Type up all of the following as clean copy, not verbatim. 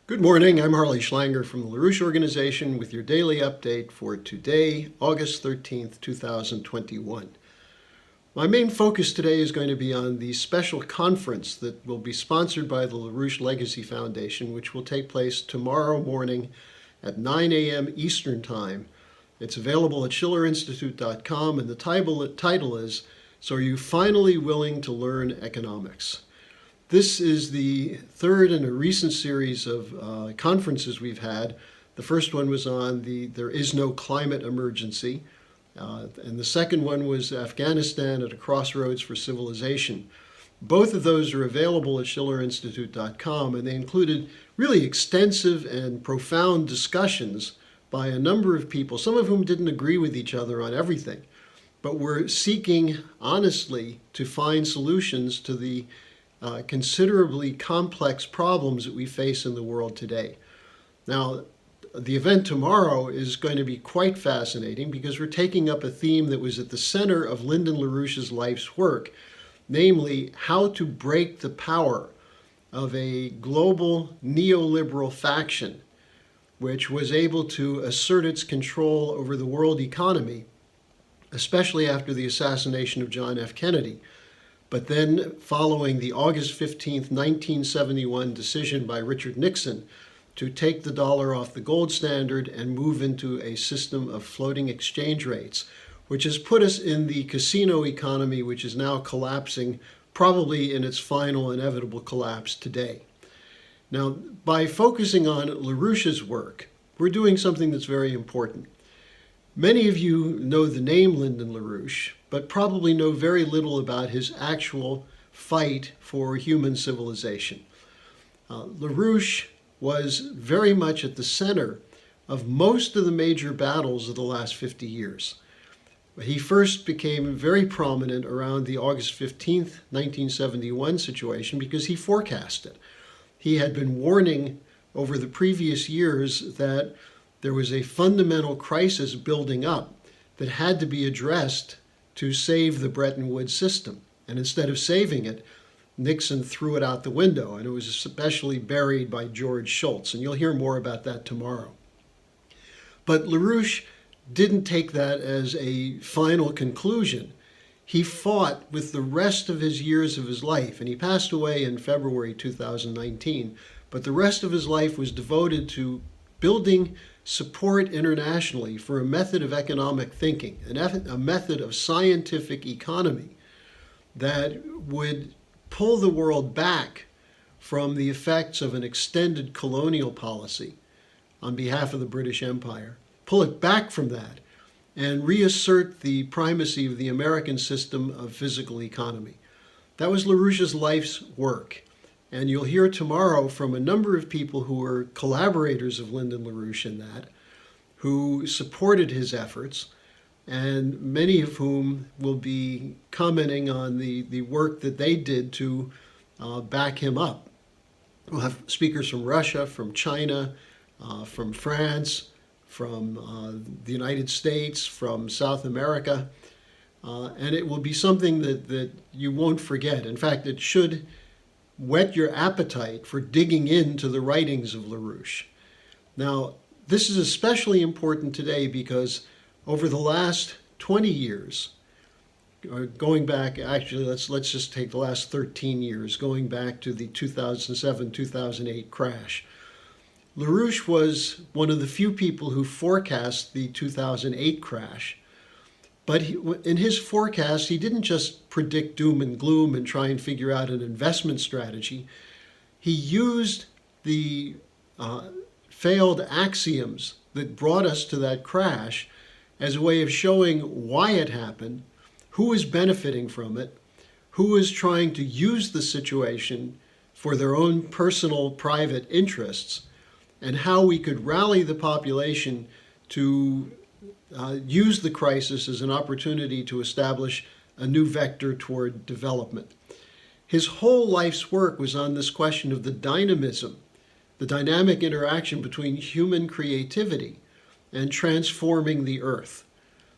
Good morning, I'm Harley Schlanger from the LaRouche organization with your daily update for today, August 13th, 2021. My main focus today is going to be on the special conference that will be sponsored by the LaRouche Legacy Foundation, which will take place tomorrow morning at 9 a.m. Eastern Time. It's available at schillerinstitute.com, and the title is, "So Are You Finally Willing to Learn Economics?" This is the third in a recent series of conferences we've had. The first one was on There Is No Climate Emergency, and the second one was Afghanistan at a Crossroads for Civilization. Both of those are available at schillerinstitute.com, and they included really extensive and profound discussions by a number of people, some of whom didn't agree with each other on everything, but were seeking honestly to find solutions to the considerably complex problems that we face in the world today. Now, the event tomorrow is going to be quite fascinating because we're taking up a theme that was at the center of Lyndon LaRouche's life's work, namely how to break the power of a global neoliberal faction which was able to assert its control over the world economy, especially after the assassination of John F. Kennedy. But then, following the August 15th, 1971 decision by Richard Nixon to take the dollar off the gold standard and move into a system of floating exchange rates, which has put us in the casino economy, which is now collapsing, probably in its final inevitable collapse today. Now, by focusing on LaRouche's work, we're doing something that's very important. Many of you know the name Lyndon LaRouche, but probably know very little about his actual fight for human civilization. LaRouche was very much at the center of most of the major battles of the last 50 years. He first became very prominent around the August 15th, 1971 situation because he forecast it. He had been warning over the previous years that there was a fundamental crisis building up that had to be addressed to save the Bretton Woods system. And instead of saving it, Nixon threw it out the window, and it was especially buried by George Shultz. And you'll hear more about that tomorrow. But LaRouche didn't take that as a final conclusion. He fought with the rest of his years of his life, and he passed away in February 2019. But the rest of his life was devoted to building support internationally for a method of economic thinking, a method of scientific economy that would pull the world back from the effects of an extended colonial policy on behalf of the British Empire, pull it back from that, and reassert the primacy of the American system of physical economy. That was LaRouche's life's work. And you'll hear tomorrow from a number of people who were collaborators of Lyndon LaRouche in that, who supported his efforts, and many of whom will be commenting on the work that they did to back him up. We'll have speakers from Russia, from China, from France, from the United States, from South America, and it will be something that you won't forget. In fact, it should whet your appetite for digging into the writings of LaRouche. Now, this is especially important today because over the last 20 years, or going back, actually, let's just take the last 13 years, going back to the 2007-2008 crash. LaRouche was one of the few people who forecast the 2008 crash. But in his forecast, he didn't just predict doom and gloom and try and figure out an investment strategy. He used the failed axioms that brought us to that crash as a way of showing why it happened, who was benefiting from it, who was trying to use the situation for their own personal, private interests, and how we could rally the population to use the crisis as an opportunity to establish a new vector toward development. His whole life's work was on this question of the dynamism, the dynamic interaction between human creativity and transforming the earth.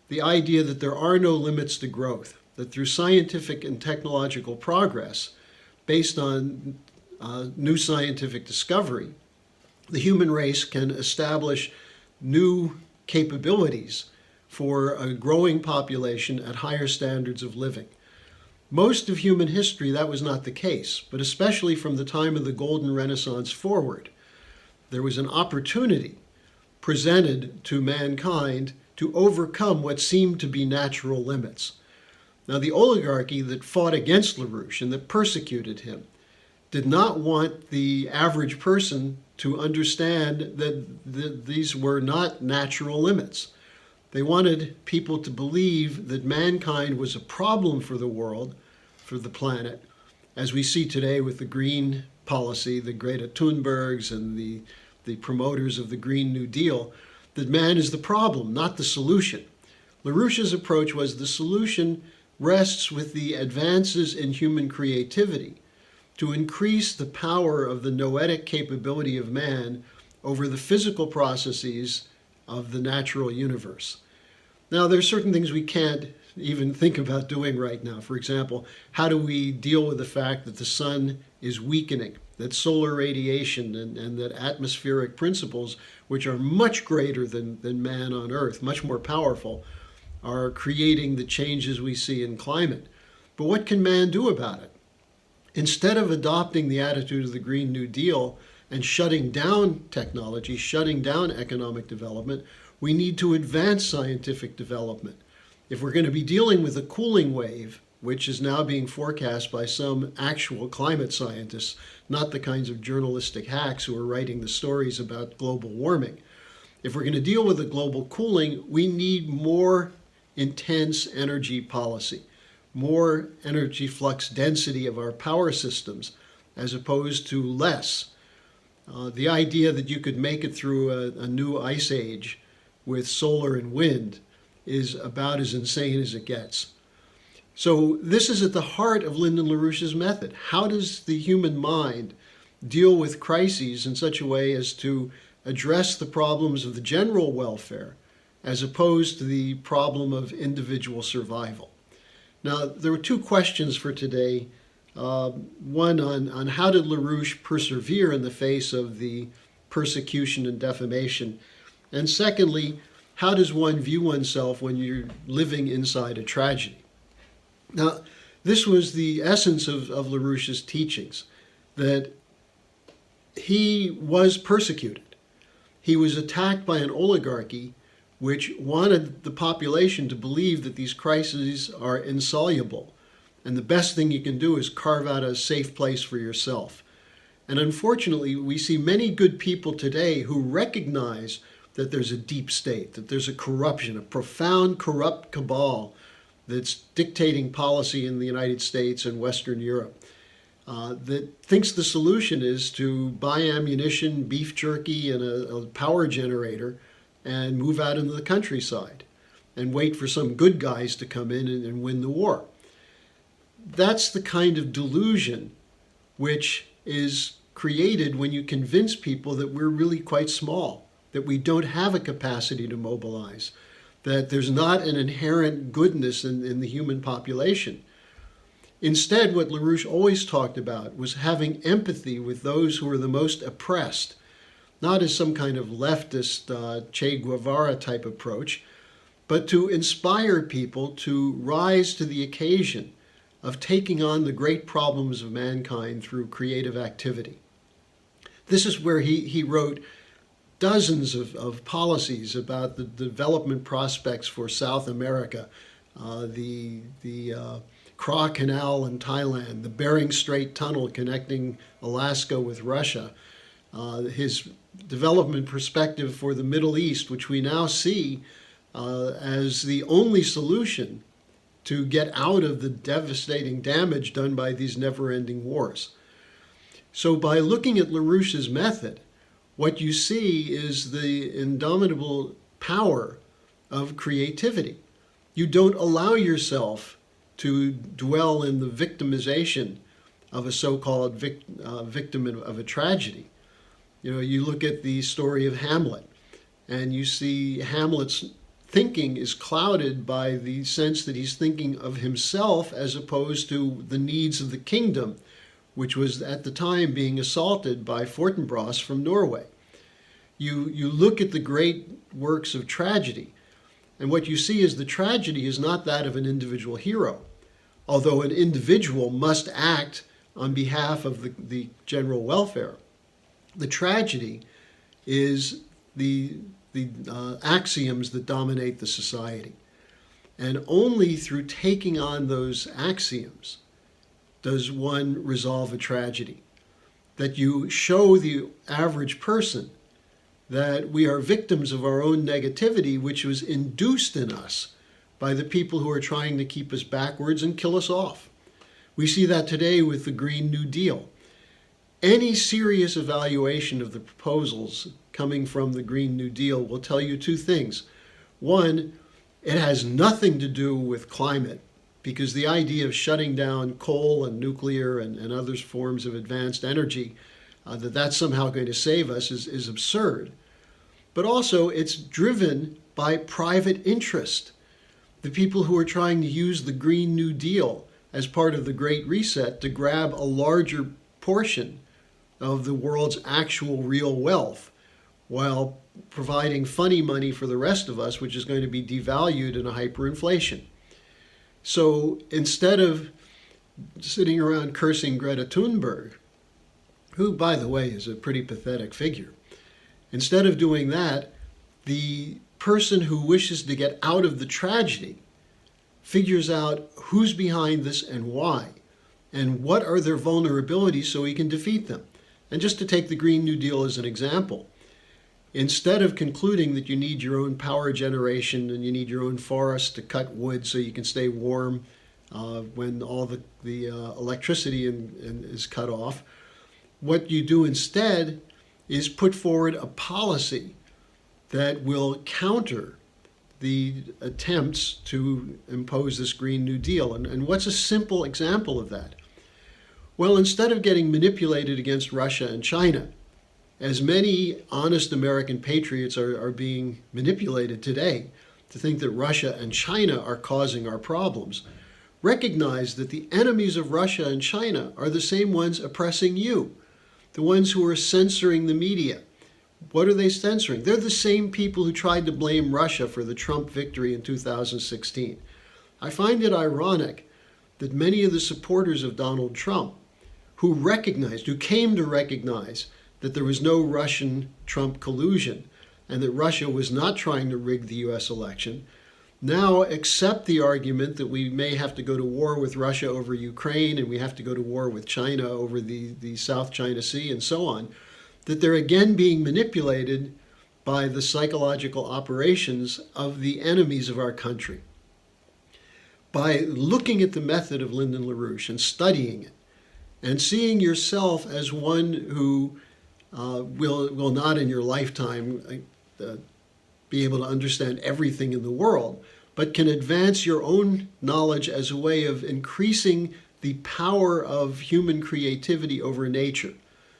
The idea that there are no limits to growth, that through scientific and technological progress, based on new scientific discovery, the human race can establish new capabilities for a growing population at higher standards of living. Most of human history, that was not the case, but especially from the time of the Golden Renaissance forward, there was an opportunity presented to mankind to overcome what seemed to be natural limits. Now, the oligarchy that fought against LaRouche and that persecuted him did not want the average person to understand that these were not natural limits. They wanted people to believe that mankind was a problem for the world, for the planet, as we see today with the green policy, the Greta Thunbergs and the promoters of the Green New Deal, that man is the problem, not the solution. LaRouche's approach was the solution rests with the advances in human creativity to increase the power of the noetic capability of man over the physical processes of the natural universe. Now, there are certain things we can't even think about doing right now. For example, how do we deal with the fact that the sun is weakening, that solar radiation and that atmospheric principles, which are much greater than man on Earth, much more powerful, are creating the changes we see in climate. But what can man do about it? Instead of adopting the attitude of the Green New Deal and shutting down technology, shutting down economic development, we need to advance scientific development. If we're going to be dealing with a cooling wave, which is now being forecast by some actual climate scientists, not the kinds of journalistic hacks who are writing the stories about global warming. If we're going to deal with a global cooling, we need more intense energy policy, more energy flux density of our power systems, as opposed to less. The idea that you could make it through a new ice age with solar and wind is about as insane as it gets. So this is at the heart of Lyndon LaRouche's method. How does the human mind deal with crises in such a way as to address the problems of the general welfare as opposed to the problem of individual survival? Now, there were two questions for today. One on how did LaRouche persevere in the face of the persecution and defamation? And secondly, how does one view oneself when you're living inside a tragedy? Now, this was the essence of LaRouche's teachings, that he was persecuted. He was attacked by an oligarchy which wanted the population to believe that these crises are insoluble, and the best thing you can do is carve out a safe place for yourself. And unfortunately, we see many good people today who recognize that there's a deep state, that there's a corruption, a profound corrupt cabal that's dictating policy in the United States and Western Europe, that thinks the solution is to buy ammunition, beef jerky, and a power generator and move out into the countryside and wait for some good guys to come in and win the war. That's the kind of delusion which is created when you convince people that we're really quite small, that we don't have a capacity to mobilize, that there's not an inherent goodness in the human population. Instead, what LaRouche always talked about was having empathy with those who are the most oppressed, not as some kind of leftist Che Guevara type approach, but to inspire people to rise to the occasion of taking on the great problems of mankind through creative activity. This is where he wrote dozens of policies about the development prospects for South America, the Kra Canal in Thailand, the Bering Strait Tunnel connecting Alaska with Russia, his development perspective for the Middle East, which we now see as the only solution to get out of the devastating damage done by these never-ending wars. So by looking at LaRouche's method, what you see is the indomitable power of creativity. You don't allow yourself to dwell in the victimization of a so-called victim of a tragedy. You know, you look at the story of Hamlet, and you see Hamlet's thinking is clouded by the sense that he's thinking of himself as opposed to the needs of the kingdom, which was at the time being assaulted by Fortinbras from Norway. you look at the great works of tragedy, and what you see is the tragedy is not that of an individual hero, although an individual must act on behalf of the general welfare. The tragedy is the axioms that dominate the society. And only through taking on those axioms does one resolve a tragedy. That you show the average person that we are victims of our own negativity, which was induced in us by the people who are trying to keep us backwards and kill us off. We see that today with the Green New Deal. Any serious evaluation of the proposals coming from the Green New Deal will tell you two things. One, it has nothing to do with climate, because the idea of shutting down coal and nuclear and other forms of advanced energy, that's somehow going to save us is absurd. But also it's driven by private interest. The people who are trying to use the Green New Deal as part of the Great Reset to grab a larger portion of the world's actual real wealth, while providing funny money for the rest of us, which is going to be devalued in a hyperinflation. So instead of sitting around cursing Greta Thunberg, who, by the way, is a pretty pathetic figure, instead of doing that, the person who wishes to get out of the tragedy figures out who's behind this and why, and what are their vulnerabilities so he can defeat them. And just to take the Green New Deal as an example, instead of concluding that you need your own power generation and you need your own forest to cut wood so you can stay warm when all the electricity is cut off, what you do instead is put forward a policy that will counter the attempts to impose this Green New Deal. And what's a simple example of that? Well, instead of getting manipulated against Russia and China, as many honest American patriots are being manipulated today to think that Russia and China are causing our problems, recognize that the enemies of Russia and China are the same ones oppressing you, the ones who are censoring the media. What are they censoring? They're the same people who tried to blame Russia for the Trump victory in 2016. I find it ironic that many of the supporters of Donald Trump, who came to recognize that there was no Russian-Trump collusion and that Russia was not trying to rig the US election, now accept the argument that we may have to go to war with Russia over Ukraine and we have to go to war with China over the South China Sea and so on, that they're again being manipulated by the psychological operations of the enemies of our country. By looking at the method of Lyndon LaRouche and studying it, and seeing yourself as one who will not in your lifetime be able to understand everything in the world, but can advance your own knowledge as a way of increasing the power of human creativity over nature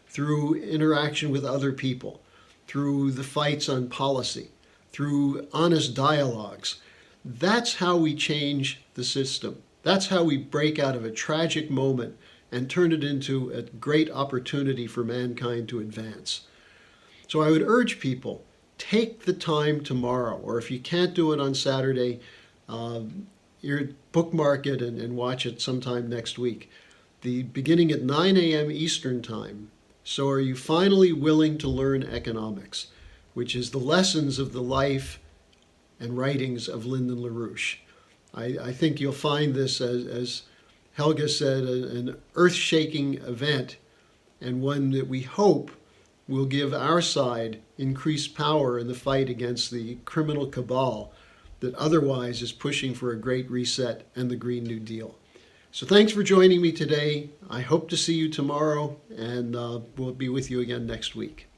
through interaction with other people, through the fights on policy, through honest dialogues. That's how we change the system. That's how we break out of a tragic moment and turn it into a great opportunity for mankind to advance. So I would urge people, take the time tomorrow, or if you can't do it on Saturday, bookmark it and watch it sometime next week. Beginning at 9 a.m. Eastern Time. So are you finally willing to learn economics, which is the lessons of the life and writings of Lyndon LaRouche. I think you'll find this, as Helga said, an earth-shaking event, and one that we hope will give our side increased power in the fight against the criminal cabal that otherwise is pushing for a great reset and the Green New Deal. So thanks for joining me today. I hope to see you tomorrow, and we'll be with you again next week.